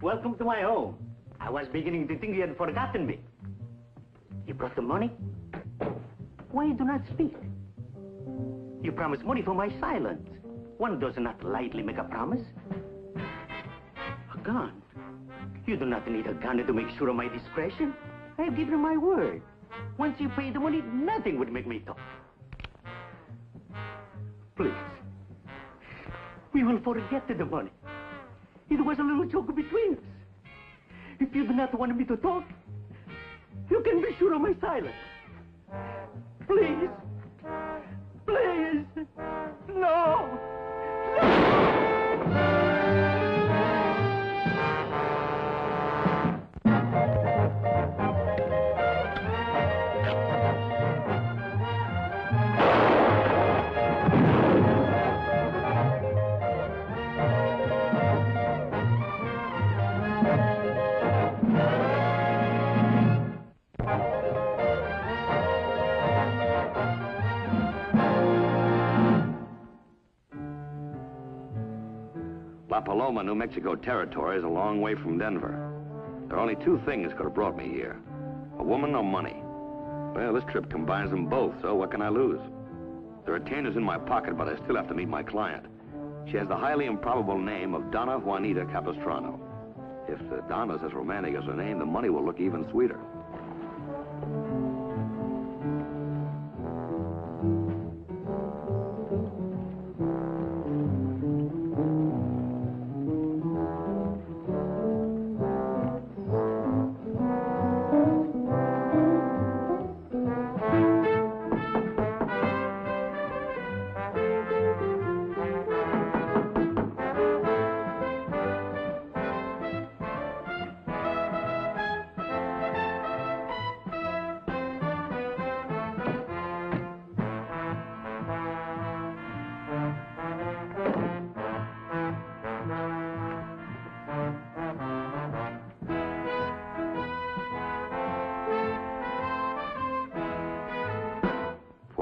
Welcome to my home. I was beginning to think you had forgotten me. You brought the money? Why you do not speak? You promised money for my silence. One does not lightly make a promise. A gun? You do not need a gun to make sure of my discretion. I have given you my word. Once you pay the money, nothing would make me talk. Please. We will forget the money. It was a little joke between us. If you do not want me to talk, you can be sure of my silence. Please. Please. No. La Paloma, New Mexico territory is a long way from Denver. There are only two things could have brought me here. A woman or money. Well, this trip combines them both, so what can I lose? The retainer's in my pocket, but I still have to meet my client. She has the highly improbable name of Donna Juanita Capistrano. If Donna's as romantic as her name, the money will look even sweeter.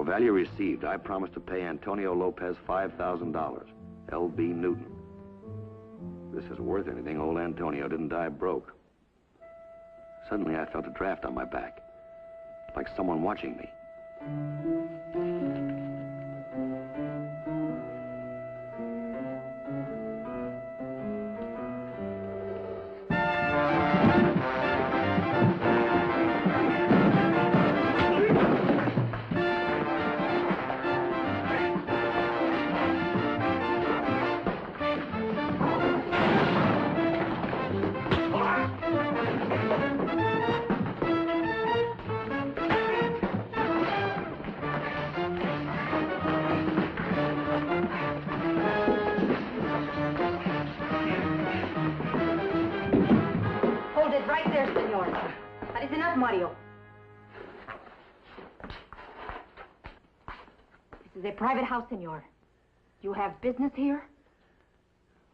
Value received, I promised to pay Antonio Lopez $5,000. L.B. Newton. This is worth anything. Old Antonio didn't die broke. Suddenly, I felt a draft on my back, like someone watching me. Private house, senor. You have business here?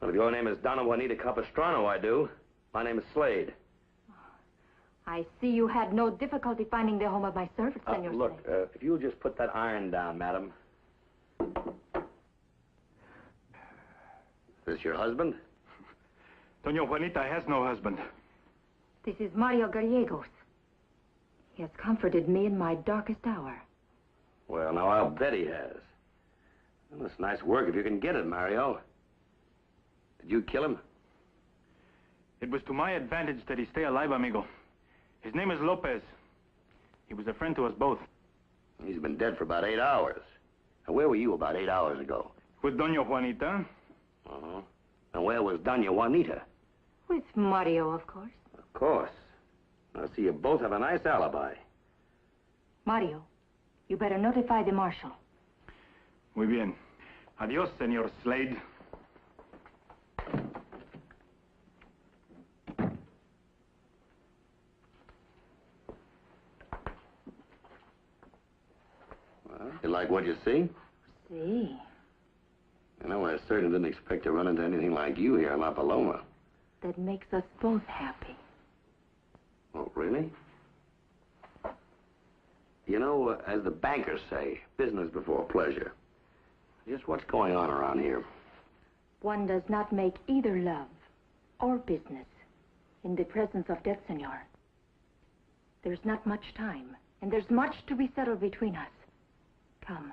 Well, if your name is Donna Juanita Capistrano, I do. My name is Slade. I see you had no difficulty finding the home of my servant, senor. Look, if you'll just put that iron down, madam. Is this your husband? Doña Juanita has no husband. This is Mario Gallegos. He has comforted me in my darkest hour. Well, now, I'll bet he has. Well, it's nice work if you can get it, Mario. Did you kill him? It was to my advantage that he stay alive, amigo. His name is Lopez. He was a friend to us both. He's been dead for about 8 hours. Now, where were you about 8 hours ago? With Doña Juanita. Uh-huh. And where was Doña Juanita? With Mario, of course. Of course. I see you both have a nice alibi. Mario, you better notify the marshal. Muy bien. Adiós, señor Slade. Well, you like what you see? See. You know, I certainly didn't expect to run into anything like you here in La Paloma. That makes us both happy. Oh, really? Really? You know, as the bankers say, business before pleasure. Just what's going on around here? One does not make either love or business in the presence of death, senor. There's not much time, and there's much to be settled between us. Come.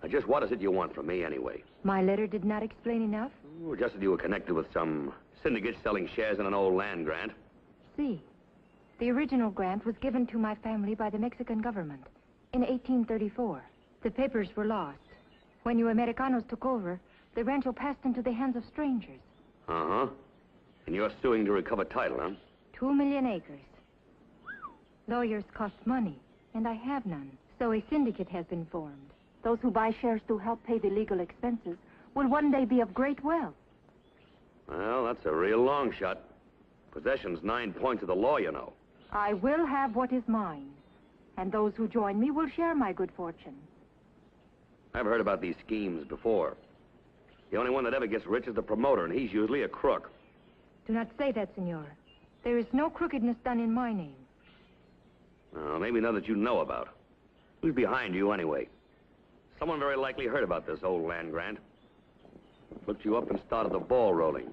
Now, just what is it you want from me, anyway? My letter did not explain enough? Oh, just that you were connected with some syndicate selling shares in an old land grant. See, the original grant was given to my family by the Mexican government in 1834. The papers were lost. When you Americanos took over, the rancho passed into the hands of strangers. Uh-huh. And you're suing to recover title, huh? 2 million acres. Lawyers cost money, and I have none. So a syndicate has been formed. Those who buy shares to help pay the legal expenses will one day be of great wealth. Well, that's a real long shot. Possession's 9 points of the law, you know. I will have what is mine, and those who join me will share my good fortune. I've heard about these schemes before. The only one that ever gets rich is the promoter, and he's usually a crook. Do not say that, senor. There is no crookedness done in my name. Maybe none that you know about. Who's behind you, anyway? Someone very likely heard about this old land grant. Looked you up and started the ball rolling.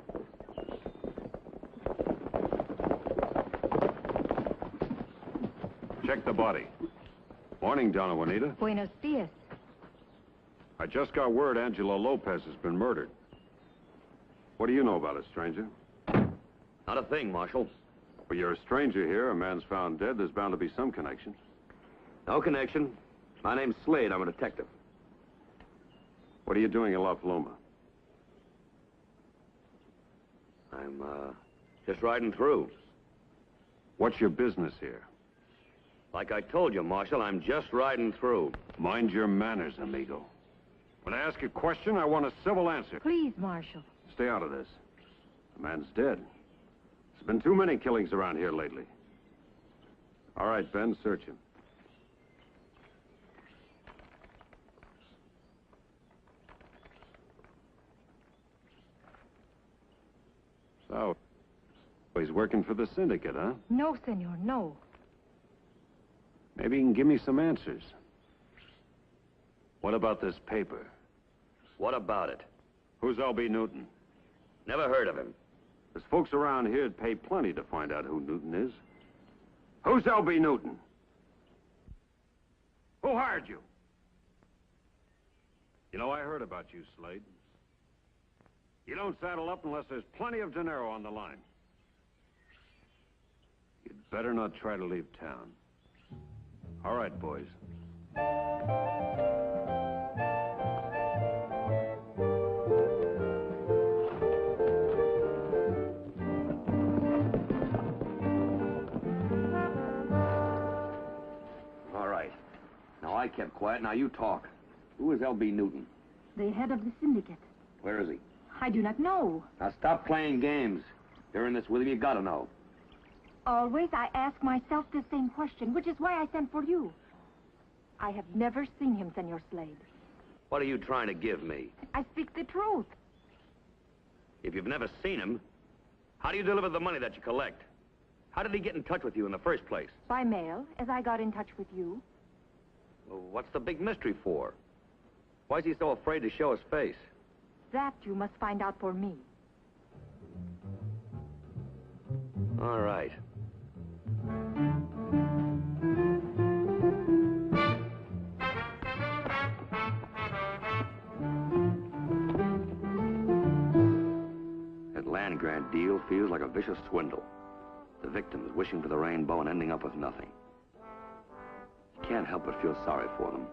Check the body. Morning, Donna, Juanita. Buenos dias. I just got word Angelo Lopez has been murdered. What do you know about it, stranger? Not a thing, Marshal. Well, you're a stranger here. A man's found dead. There's bound to be some connection. No connection. My name's Slade. I'm a detective. What are you doing in La Paloma? I'm, just riding through. What's your business here? Like I told you, Marshal, I'm just riding through. Mind your manners, amigo. When I ask a question, I want a civil answer. Please, Marshal. Stay out of this. The man's dead. There's been too many killings around here lately. All right, Ben, search him. So, he's working for the syndicate, huh? No, senor, no. Maybe you can give me some answers. What about this paper? What about it? Who's L.B. Newton? Never heard of him. There's folks around here who'd pay plenty to find out who Newton is. Who's L.B. Newton? Who hired you? You know, I heard about you, Slade. You don't saddle up unless there's plenty of dinero on the line. You'd better not try to leave town. All right, boys. All right. Now, I kept quiet. Now, you talk. Who is L.B. Newton? The head of the syndicate. Where is he? I do not know. Now, stop playing games. You're in this with him. You gotta know. Always I ask myself the same question, which is why I sent for you. I have never seen him, Senor Slade. What are you trying to give me? I speak the truth. If you've never seen him, how do you deliver the money that you collect? How did he get in touch with you in the first place? By mail, as I got in touch with you. Well, what's the big mystery for? Why is he so afraid to show his face? That you must find out for me. All right. That land grant deal feels like a vicious swindle. The victims wishing for the rainbow and ending up with nothing. You can't help but feel sorry for them.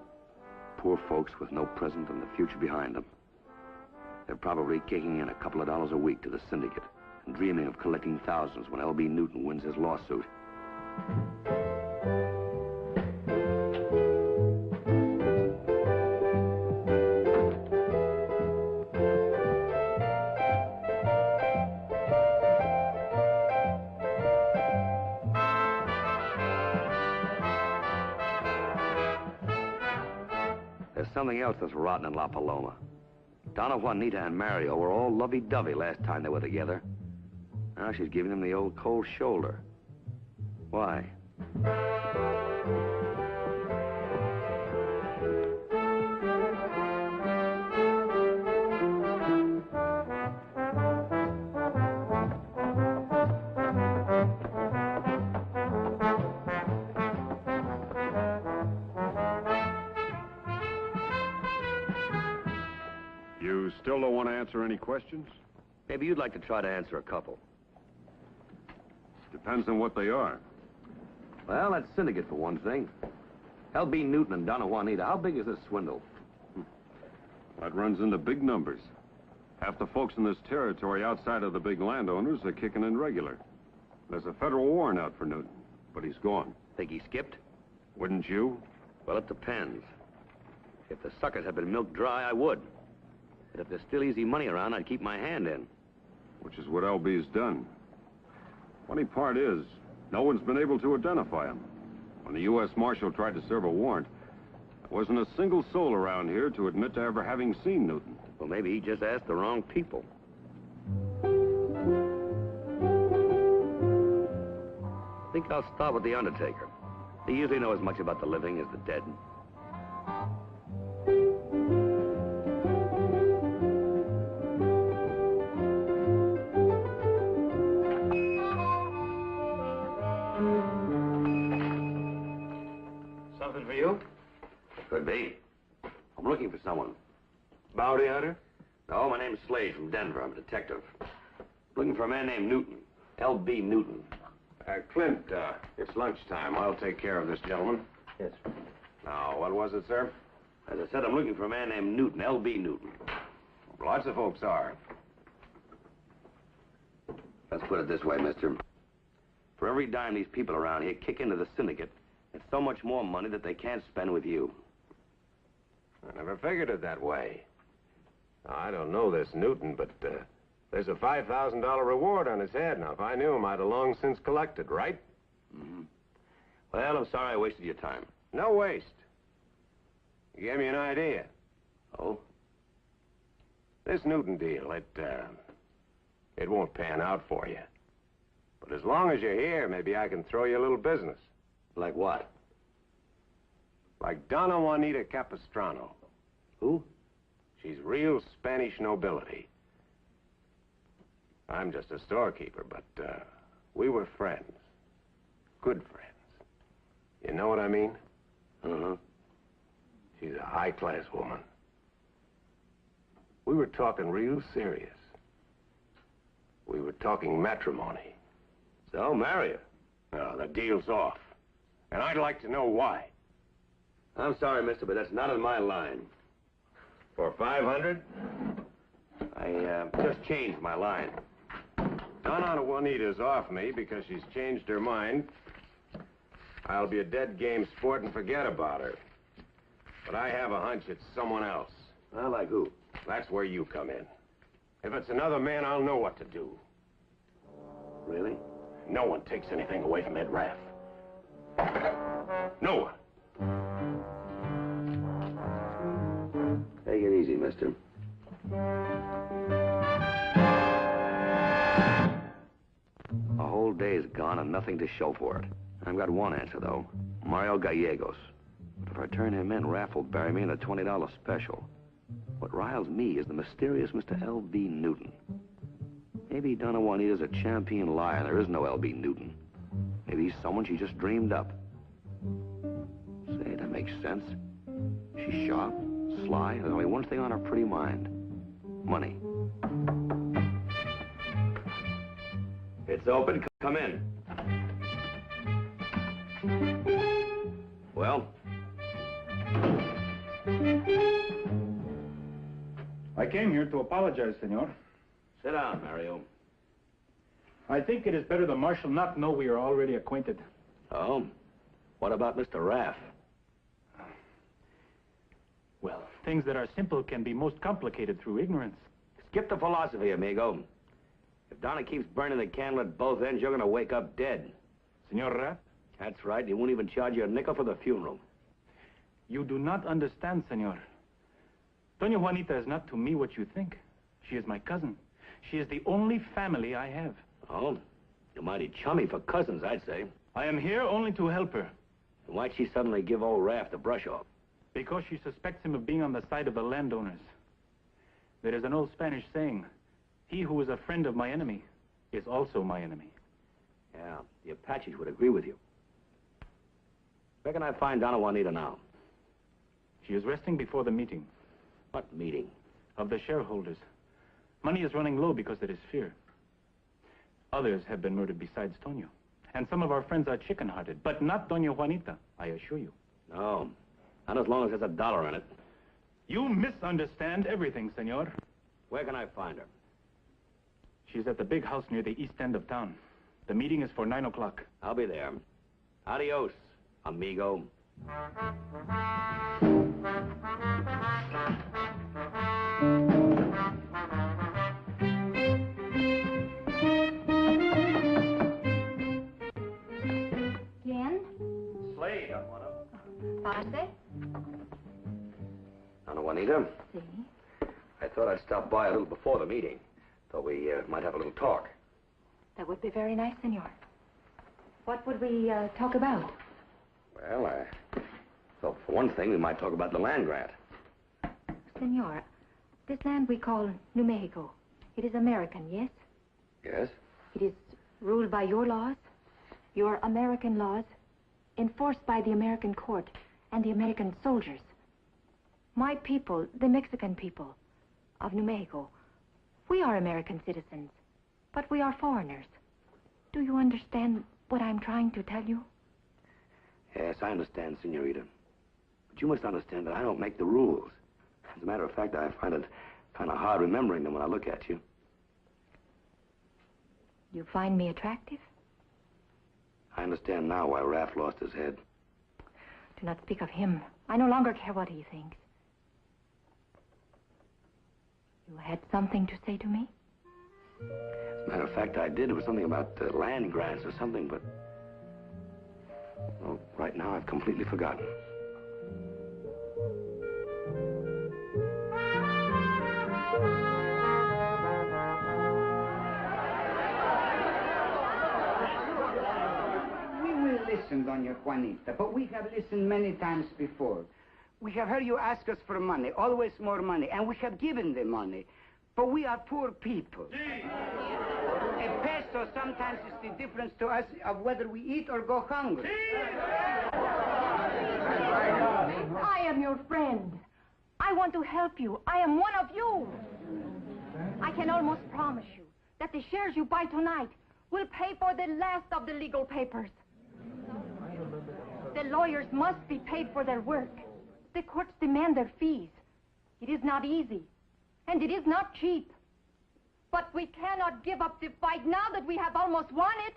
Poor folks with no present and the future behind them. They're probably kicking in a couple of dollars a week to the syndicate and dreaming of collecting thousands when L.B. Newton wins his lawsuit. There's something else that's rotten in La Paloma. Donna, Juanita, and Mario were all lovey-dovey last time they were together. Now she's giving him the old cold shoulder. Why? You still don't want to answer any questions? Maybe you'd like to try to answer a couple. Depends on what they are. Well, that's syndicate for one thing. L.B. Newton and Donna Juanita, how big is this swindle? That runs into big numbers. Half the folks in this territory outside of the big landowners are kicking in regular. There's a federal warrant out for Newton, but he's gone. Think he skipped? Wouldn't you? Well, it depends. If the suckers had been milked dry, I would. But if there's still easy money around, I'd keep my hand in. Which is what L.B.'s done. Funny part is, no one's been able to identify him. When the U.S. Marshal tried to serve a warrant, there wasn't a single soul around here to admit to ever having seen Newton. Well, maybe he just asked the wrong people. I think I'll start with the undertaker. He usually knows as much about the living as the dead. Something for you? Could be. I'm looking for someone. Bounty hunter? No, my name's Slade from Denver. I'm a detective. Looking for a man named Newton. L.B. Newton. Clint, it's lunchtime. I'll take care of this gentleman. Yes. Now, what was it, sir? As I said, I'm looking for a man named Newton, L.B. Newton. Lots of folks are. Let's put it this way, mister. For every dime these people around here kick into the syndicate, it's so much more money that they can't spend with you. I never figured it that way. Now, I don't know this Newton, but there's a $5,000 reward on his head. Now, if I knew him, I'd have long since collected, right? Mm-hmm. Well, I'm sorry I wasted your time. No waste. You gave me an idea. Oh? This Newton deal, it won't pan out for you. But as long as you're here, maybe I can throw you a little business. Like what? Like Donna Juanita Capistrano. Who? She's real Spanish nobility. I'm just a storekeeper, but we were friends. Good friends. You know what I mean? Uh-huh. She's a high-class woman. We were talking real serious. We were talking matrimony. So, marry her. No, the deal's off. And I'd like to know why. I'm sorry, mister, but that's not in my line. For 500? I just changed my line. Donna Juanita's off me because she's changed her mind. I'll be a dead game sport and forget about her. But I have a hunch it's someone else. Well, like who? That's where you come in. If it's another man, I'll know what to do. Really? No one takes anything away from Ed Raff. No one. Take it easy, mister. A whole day's gone and nothing to show for it. I've got one answer, though. Mario Gallegos. But if I turn him in, Raff will bury me in a $20 special. What riles me is the mysterious Mr. L.B. Newton. Maybe Donna Juanita's a champion liar and there is no L.B. Newton. Maybe he's someone she just dreamed up. Say, that makes sense. She's sharp, sly, there's only one thing on her pretty mind. Money. It's open. Come in. Well? I came here to apologize, senor. Sit down, Mario. I think it is better the marshal not know we are already acquainted. Oh? What about Mr. Raff? Well, things that are simple can be most complicated through ignorance. Skip the philosophy, amigo. If Donna keeps burning the candle at both ends, you're gonna wake up dead. Senor Raff? That's right. He won't even charge you a nickel for the funeral. You do not understand, senor. Doña Juanita is not to me what you think. She is my cousin. She is the only family I have. Oh, you're mighty chummy for cousins, I'd say. I am here only to help her. Why'd she suddenly give old Raff the brush off? Because she suspects him of being on the side of the landowners. There is an old Spanish saying, he who is a friend of my enemy is also my enemy. Yeah, the Apaches would agree with you. Where can I find Donna Juanita now? She is resting before the meeting. What meeting? Of the shareholders. Money is running low because there is fear. Others have been murdered besides Tonio. And some of our friends are chicken-hearted, but not Doña Juanita, I assure you. No, not as long as there's a dollar in it. You misunderstand everything, senor. Where can I find her? She's at the big house near the east end of town. The meeting is for 9 o'clock. I'll be there. Adios, amigo. ¿Quién? Slade, Juana. ¿Pase? Donna Juanita, Sí. I thought I'd stop by a little before the meeting. Thought we might have a little talk. That would be very nice, senor. What would we talk about? Well, I thought for one thing we might talk about the land grant. Senor, this land we call New Mexico. It is American, yes? Yes? It is ruled by your laws, your American laws, enforced by the American court and the American soldiers. My people, the Mexican people of New Mexico, we are American citizens, but we are foreigners. Do you understand what I'm trying to tell you? Yes, I understand, senorita. But you must understand that I don't make the rules. As a matter of fact, I find it kind of hard remembering them when I look at you. You find me attractive? I understand now why Raff lost his head. Do not speak of him. I no longer care what he thinks. You had something to say to me? As a matter of fact, I did. It was something about land grants or something, but... Well, right now I've completely forgotten. We will listen, Doña Juanita, but we have listened many times before. We have heard you ask us for money, always more money, and we have given the money. But we are poor people. A peso sometimes is the difference to us of whether we eat or go hungry. I am your friend. I want to help you. I am one of you. I can almost promise you that the shares you buy tonight will pay for the last of the legal papers. The lawyers must be paid for their work. The courts demand their fees. It is not easy, and it is not cheap. But we cannot give up the fight now that we have almost won it.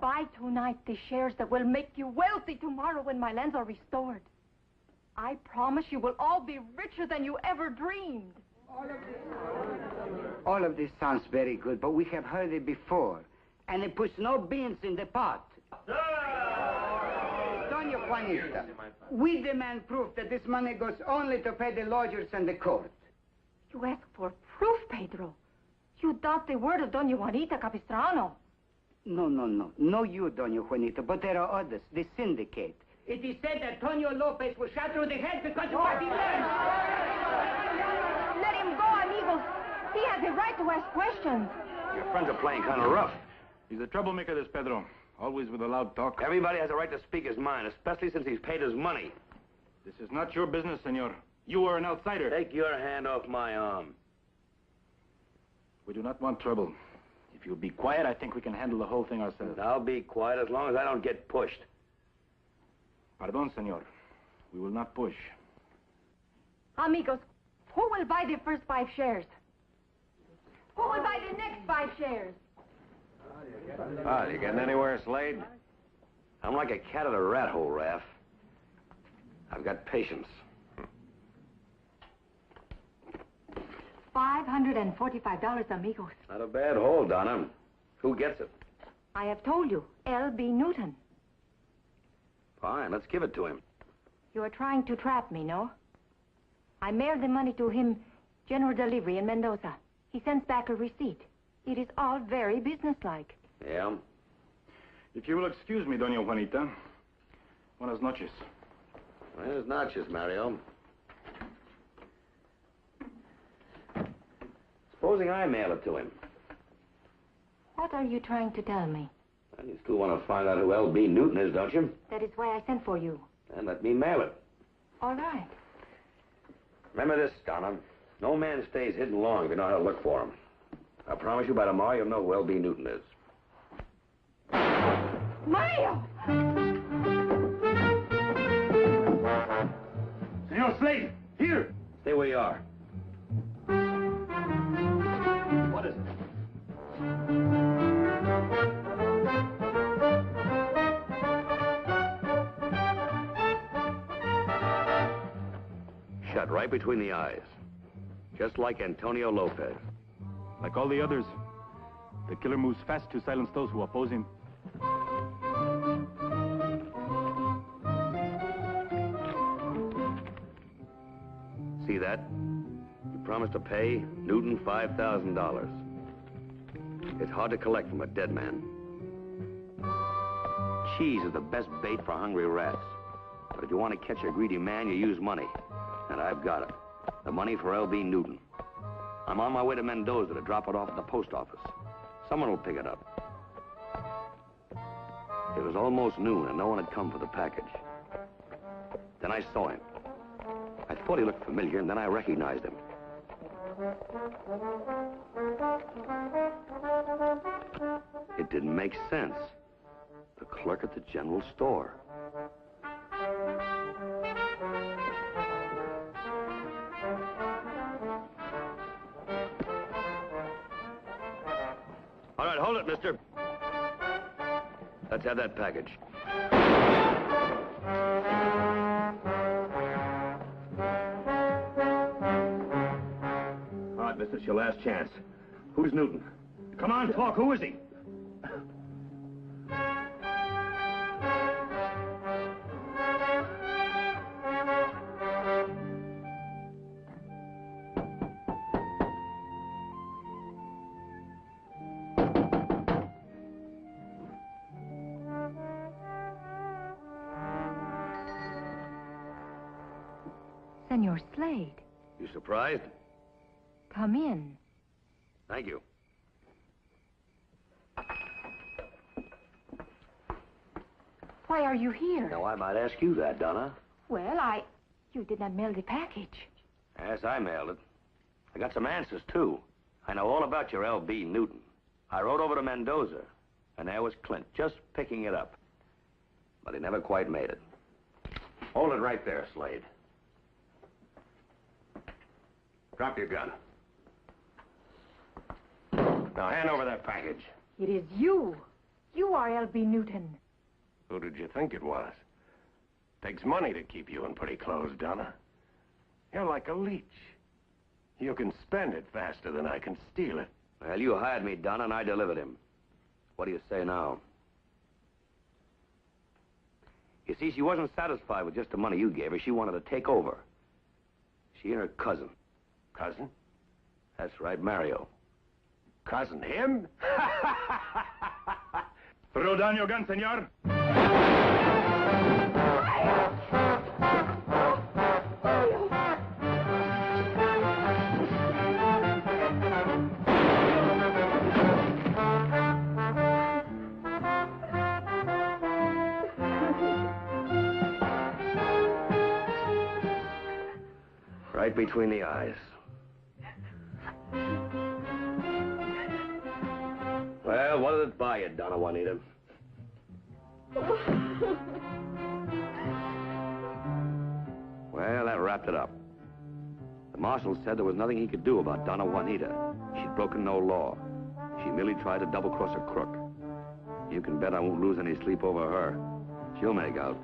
Buy tonight the shares that will make you wealthy tomorrow when my lands are restored. I promise you will all be richer than you ever dreamed. All of this sounds very good, but we have heard it before. And it puts no beans in the pot. Doña Juanita, we demand proof that this money goes only to pay the lawyers and the court. You ask for proof, Pedro. You doubt the word of Doña Juanita Capistrano. No, no, no. No you, Doña Juanita, but there are others. The syndicate. It is said that Tonio Lopez was shot through the head because of what he learned. Let him go, amigos. He has a right to ask questions. Your friends are playing kind of rough. He's a troublemaker, this Pedro. Always with a loud talk. Everybody has a right to speak his mind, especially since he's paid his money. This is not your business, senor. You are an outsider. Take your hand off my arm. We do not want trouble. If you'll be quiet, I think we can handle the whole thing ourselves. I'll be quiet as long as I don't get pushed. Pardon, senor. We will not push. Amigos, who will buy the first 5 shares? Who will buy the next 5 shares? Ah, you getting anywhere, Slade? I'm like a cat at a rat hole, Raff. I've got patience. $545, amigos. Not a bad hole, Donna. Who gets it? I have told you, L.B. Newton. Fine, let's give it to him. You are trying to trap me, no? I mailed the money to him, general delivery in Mendoza. He sends back a receipt. It is all very businesslike. Yeah? If you will excuse me, Doña Juanita. Buenas noches. Buenas noches, Mario. Supposing I mail it to him. What are you trying to tell me? Well, you still want to find out who L.B. Newton is, don't you? That is why I sent for you. And let me mail it. All right. Remember this, Donna. No man stays hidden long if you know how to look for him. I promise you by tomorrow you'll know who L.B. Newton is. Mario! Senor Slade, here! Stay where you are. What is it? Shut right between the eyes. Just like Antonio Lopez. Like all the others, the killer moves fast to silence those who oppose him. See that? You promised to pay Newton $5,000. It's hard to collect from a dead man. Cheese is the best bait for hungry rats. But if you want to catch a greedy man, you use money. And I've got it. The money for L.B. Newton. I'm on my way to Mendoza to drop it off at the post office. Someone will pick it up. It was almost noon and no one had come for the package. Then I saw him. I thought he looked familiar, and then I recognized him. It didn't make sense. The clerk at the general store. All right, hold it, mister. Let's have that package. All right, mister, it's your last chance. Who's Newton? Come on, talk. Who is he? Senor Slade, You surprised? come in. Thank you. Why are you here? Now, I might ask you that, Donna. Well, You did not mail the package. Yes, I mailed it. I got some answers, too. I know all about your L.B. Newton. I rode over to Mendoza, and there was Clint, just picking it up. But he never quite made it. Hold it right there, Slade. Drop your gun. Now, hand over that package. It is you. You are L.B. Newton. Who did you think it was? Takes money to keep you in pretty clothes, Donna. You're like a leech. You can spend it faster than I can steal it. Well, you hired me, Donna, and I delivered him. What do you say now? You see, she wasn't satisfied with just the money you gave her. She wanted to take over. She and her cousin. Cousin? That's right, Mario. Cousin him? Throw down your gun, senor. Right between the eyes. Well, what did it buy you, Donna Juanita? Well, that wrapped it up. The marshal said there was nothing he could do about Donna Juanita. She'd broken no law. She merely tried to double-cross a crook. You can bet I won't lose any sleep over her. She'll make out.